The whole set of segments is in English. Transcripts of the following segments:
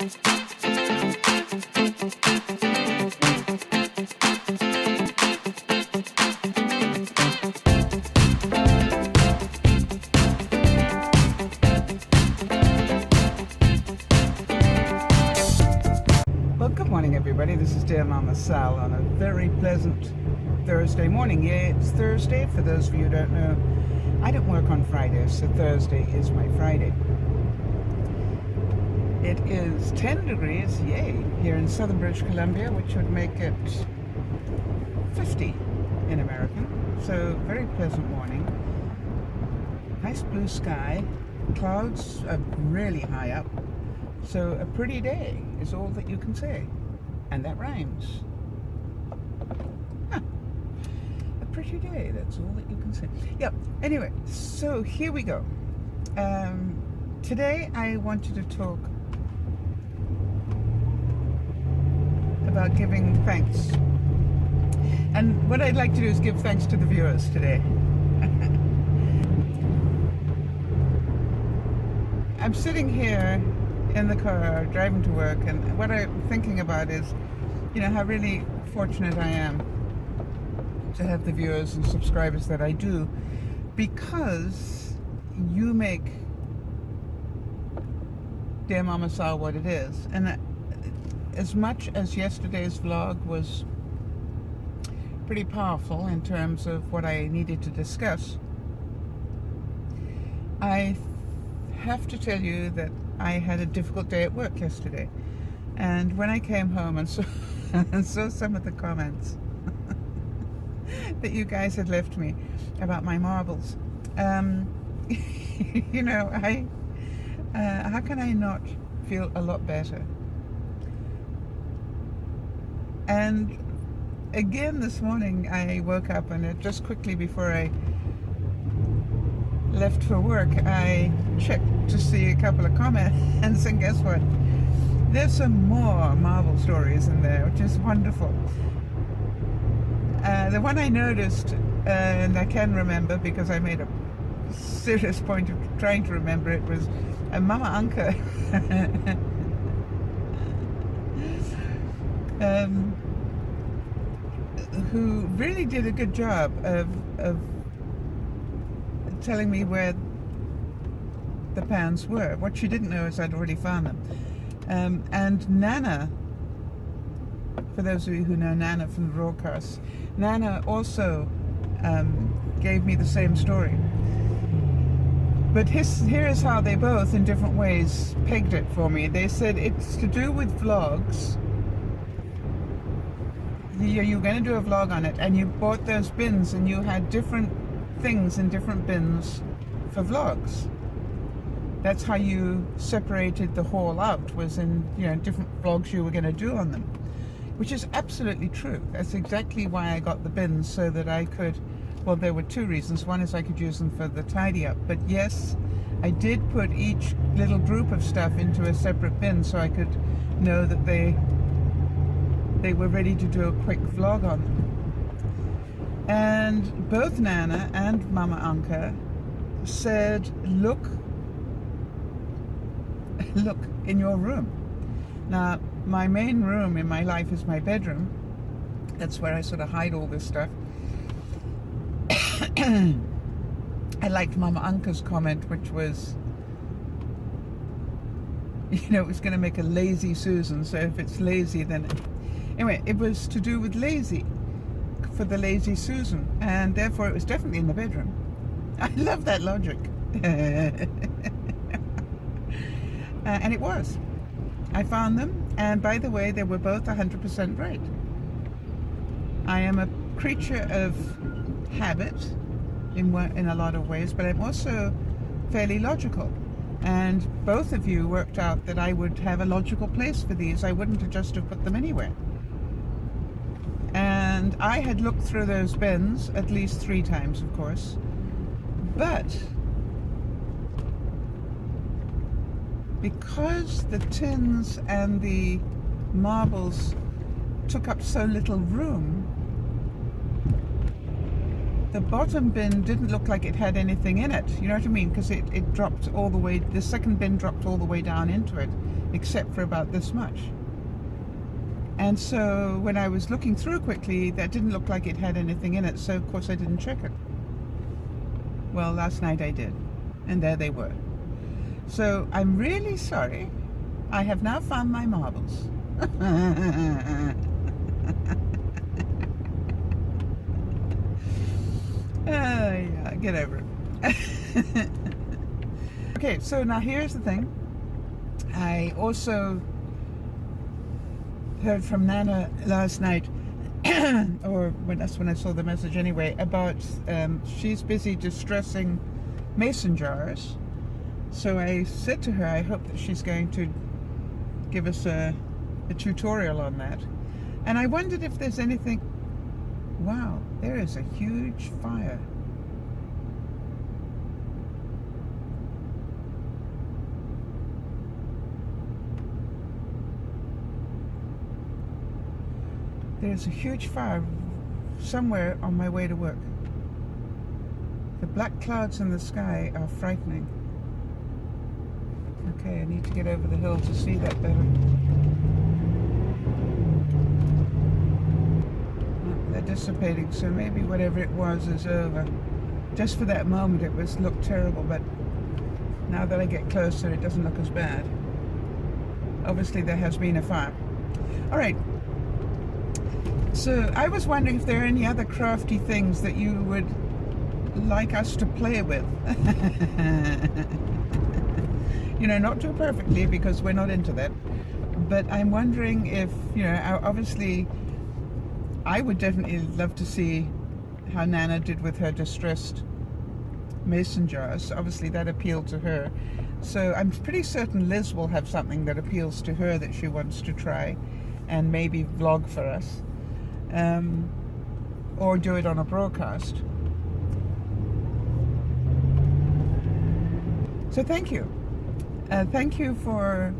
Good morning, everybody. This is DearMamaSal on a very pleasant Thursday morning. Yeah, it's Thursday. For those of you who don't know, I don't work on Fridays, so Thursday is my Friday. It is 10 degrees, yay, here in southern British Columbia, which would make it 50 in American. So, very pleasant morning. Nice blue sky. Clouds are really high up. So a pretty day is all that you can say. And that rhymes. Huh. A pretty day, that's all that you can say. Yep, anyway, so here we go. Today I wanted to talk about giving thanks. And what I'd like to do is give thanks to the viewers today. I'm sitting here in the car driving to work, and what I'm thinking about is, you know, how really fortunate I am to have the viewers and subscribers that I do, because you make DearMamaSal what it is. And as much as yesterday's vlog was pretty powerful in terms of what I needed to discuss, I have to tell you that I had a difficult day at work yesterday, and when I came home and saw some of the comments that you guys had left me about my marbles, you know, how can I not feel a lot better? And again this morning I woke up, and just quickly before I left for work, I checked to see a couple of comments, and guess what? There's some more Marvel stories in there, which is wonderful. The one I noticed, and I can remember because I made a serious point of trying to remember it, was Mama Anka, who really did a good job of telling me where the pans were. What she didn't know is I'd already found them. And Nana, for those of you who know Nana from the broadcast, Nana also gave me the same story. But here is how they both, in different ways, pegged it for me. They said it's to do with vlogs. You're going to do a vlog on it, and you bought those bins, and you had different things in different bins for vlogs. That's how you separated the haul out, was in, you know, different vlogs you were going to do on them, which is absolutely true. That's exactly why I got the bins, so that I could, well, there were two reasons. One is I could use them for the tidy up, but yes, I did put each little group of stuff into a separate bin so I could know that they were ready to do a quick vlog on them. And both Nana and Mama Anka said, look in your room. Now, my main room in my life is my bedroom. That's where I sort of hide all this stuff. I liked Mama Anka's comment, which was, you know, it was going to make a lazy Susan, so if it's lazy, then... Anyway, it was to do with lazy, for the lazy Susan, and therefore it was definitely in the bedroom. I love that logic. And it was. I found them, and by the way, they were both 100% right. I am a creature of habit in a lot of ways, but I'm also fairly logical. And both of you worked out that I would have a logical place for these. I wouldn't have just have put them anywhere. And I had looked through those bins at least 3 times, of course. But because the tins and the marbles took up so little room, the bottom bin didn't look like it had anything in it. You know what I mean? Because it dropped all the way, the second bin dropped all the way down into it. except for about this much. And so when I was looking through quickly, that didn't look like it had anything in it, so of course I didn't check it. Well, last night I did, and there they were. So I'm really sorry. I have now found my marbles. Yeah, get over it. Okay, so now here's the thing. I also heard from Nana last night, or that's when I saw the message anyway, about she's busy distressing mason jars. So I said to her, I hope that she's going to give us a tutorial on that. And I wondered if there's anything. Wow, there is a huge fire. There's a huge fire somewhere on my way to work. The black clouds in the sky are frightening. Okay, I need to get over the hill to see that better. Oh, they're dissipating, so maybe whatever it was is over. Just for that moment it looked terrible, but now that I get closer it doesn't look as bad. Obviously there has been a fire. Alright. So I was wondering if there are any other crafty things that you would like us to play with. You know, not too perfectly because we're not into that. But I'm wondering if, you know, obviously I would definitely love to see how Nana did with her distressed mason jars. Obviously that appealed to her. So I'm pretty certain Liz will have something that appeals to her that she wants to try and maybe vlog for us. Or do it on a broadcast. So thank you. Thank you for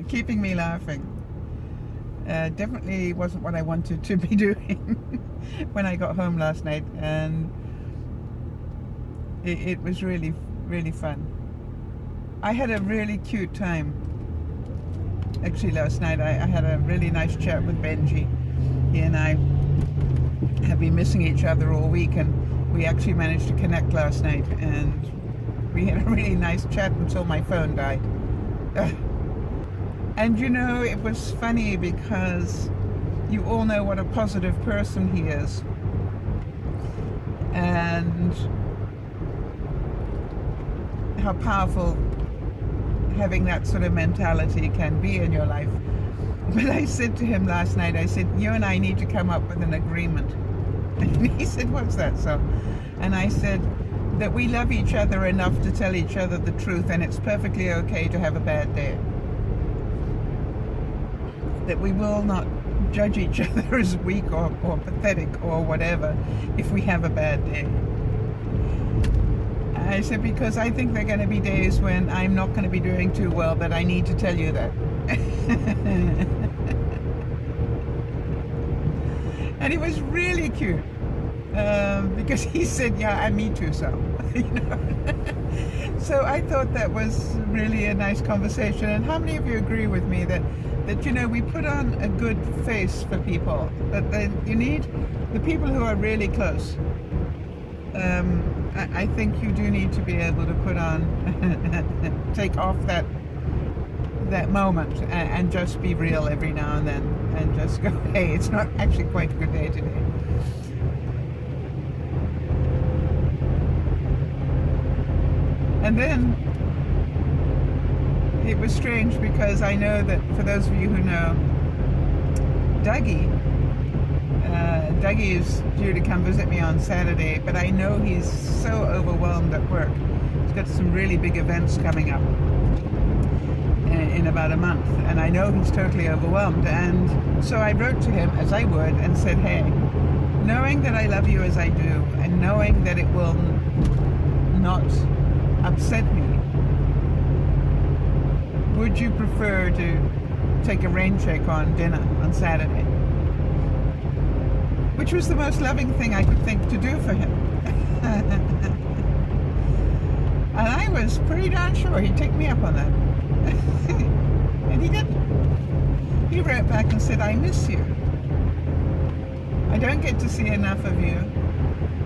keeping me laughing. Definitely wasn't what I wanted to be doing when I got home last night, and it was really, really fun. I had a really cute time. Actually, last night I had a really nice chat with Benji. He and I have been missing each other all week, and we actually managed to connect last night, and we had a really nice chat until my phone died. And you know, it was funny because you all know what a positive person he is, and how powerful having that sort of mentality can be in your life. But I said to him last night, I said, you and I need to come up with an agreement. And he said, what's that, so? And I said that we love each other enough to tell each other the truth, and it's perfectly okay to have a bad day. That we will not judge each other as weak or pathetic or whatever if we have a bad day. I said, because I think there are going to be days when I'm not going to be doing too well, but I need to tell you that. And it was really cute, because he said, yeah, and me too, so. You know? So I thought that was really a nice conversation. And how many of you agree with me that you know, we put on a good face for people, that you need the people who are really close. I think you do need to be able to put on, take off that moment and just be real every now and then, and just go, hey, it's not actually quite a good day today. And then it was strange because I know that for those of you who know Dougie is due to come visit me on Saturday, but I know he's so overwhelmed at work. He's got some really big events coming up in about a month, and I know he's totally overwhelmed. And so I wrote to him, as I would, and said, hey, knowing that I love you as I do, and knowing that it will not upset me, would you prefer to take a rain check on dinner on Saturday? Which was the most loving thing I could think to do for him. And I was pretty darn sure he'd take me up on that. And he didn't. He wrote back and said, I miss you. I don't get to see enough of you,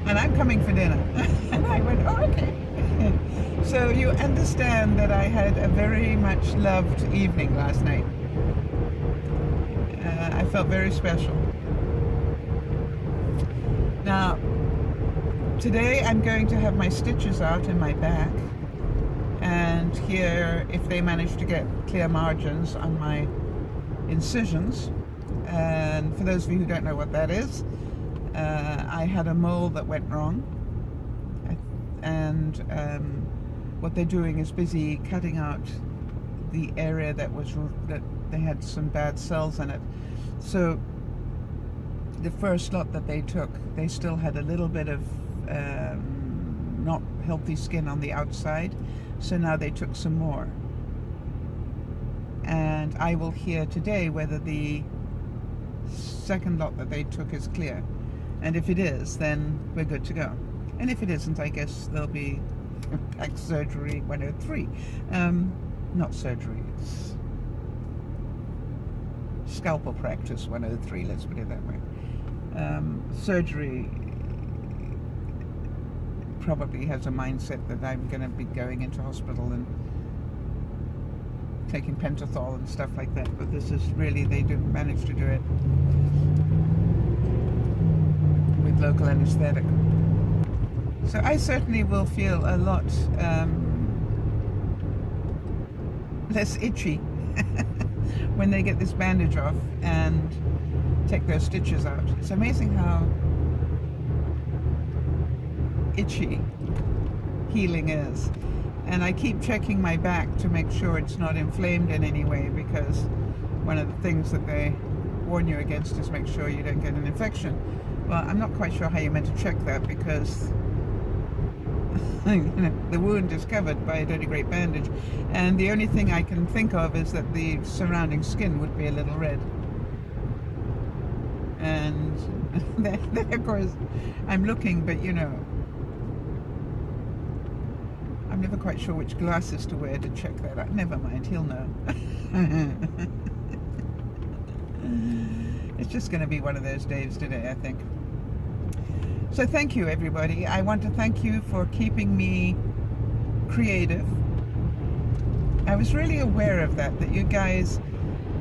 and I'm coming for dinner. And I went, oh, okay. So you understand that I had a very much loved evening last night. I felt very special. Now, today I'm going to have my stitches out in my back, and here, if they manage to get clear margins on my incisions. And for those of you who don't know what that is, I had a mole that went wrong, and what they're doing is busy cutting out the area that they had some bad cells in it. So the first lot that they took, they still had a little bit of not healthy skin on the outside, so now they took some more. And I will hear today whether the second lot that they took is clear. And if it is, then we're good to go. And if it isn't, I guess there'll be back surgery 103. Not surgery, it's scalpel practice 103, let's put it that way. Surgery probably has a mindset that I'm going to be going into hospital and taking pentothal and stuff like that, but this is really, they do manage to do it with local anesthetic. So I certainly will feel a lot less itchy when they get this bandage off and take those stitches out. It's amazing how itchy healing is. And I keep checking my back to make sure it's not inflamed in any way, because one of the things that they warn you against is make sure you don't get an infection. Well, I'm not quite sure how you're meant to check that, because the wound is covered by a dirty great bandage, and the only thing I can think of is that the surrounding skin would be a little red. And then of course I'm looking, but I'm never quite sure which glasses to wear to check that out. Never mind, he'll know. It's just going to be one of those days today, I think. So thank you, everybody. I want to thank you for keeping me creative. I was really aware of that you guys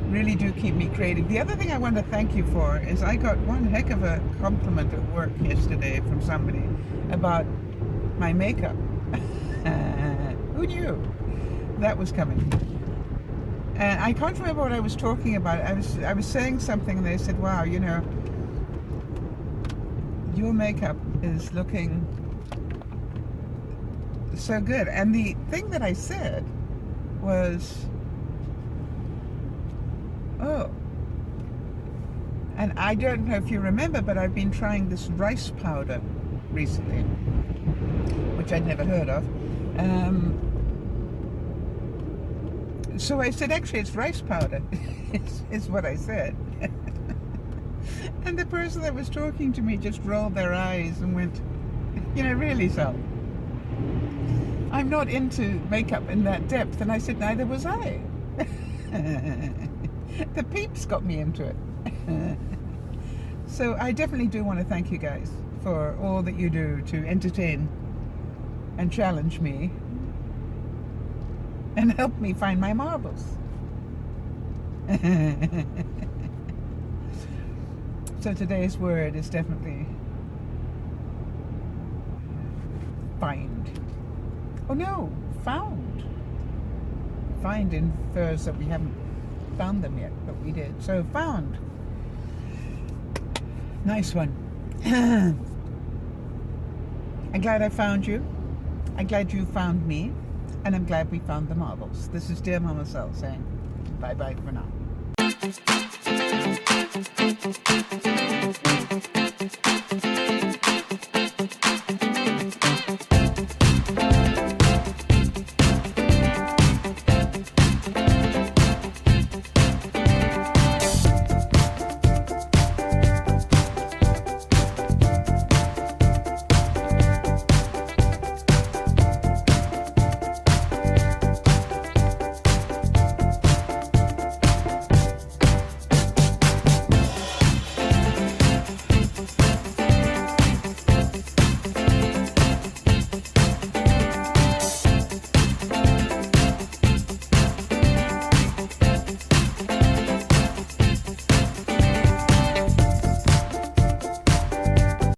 really do keep me creative. The other thing I want to thank you for is I got one heck of a compliment at work yesterday from somebody about my makeup. Who knew that was coming? And I can't remember what I was talking about. I was saying something, and they said, wow, your makeup is looking so good. And the thing that I said was, oh, and I don't know if you remember, but I've been trying this rice powder recently, which I'd never heard of. So I said, actually, it's rice powder, is what I said. And the person that was talking to me just rolled their eyes and went, really, Sal? I'm not into makeup in that depth. And I said, neither was I. The peeps got me into it. So I definitely do want to thank you guys for all that you do to entertain and challenge me and help me find my marbles. So today's word is definitely find. Oh no, found. Find infers that we haven't found them yet, but we did. So found. Nice one. I'm glad I found you. I'm glad you found me. And I'm glad we found the marbles. This is Dear Mama Sal saying bye-bye for now.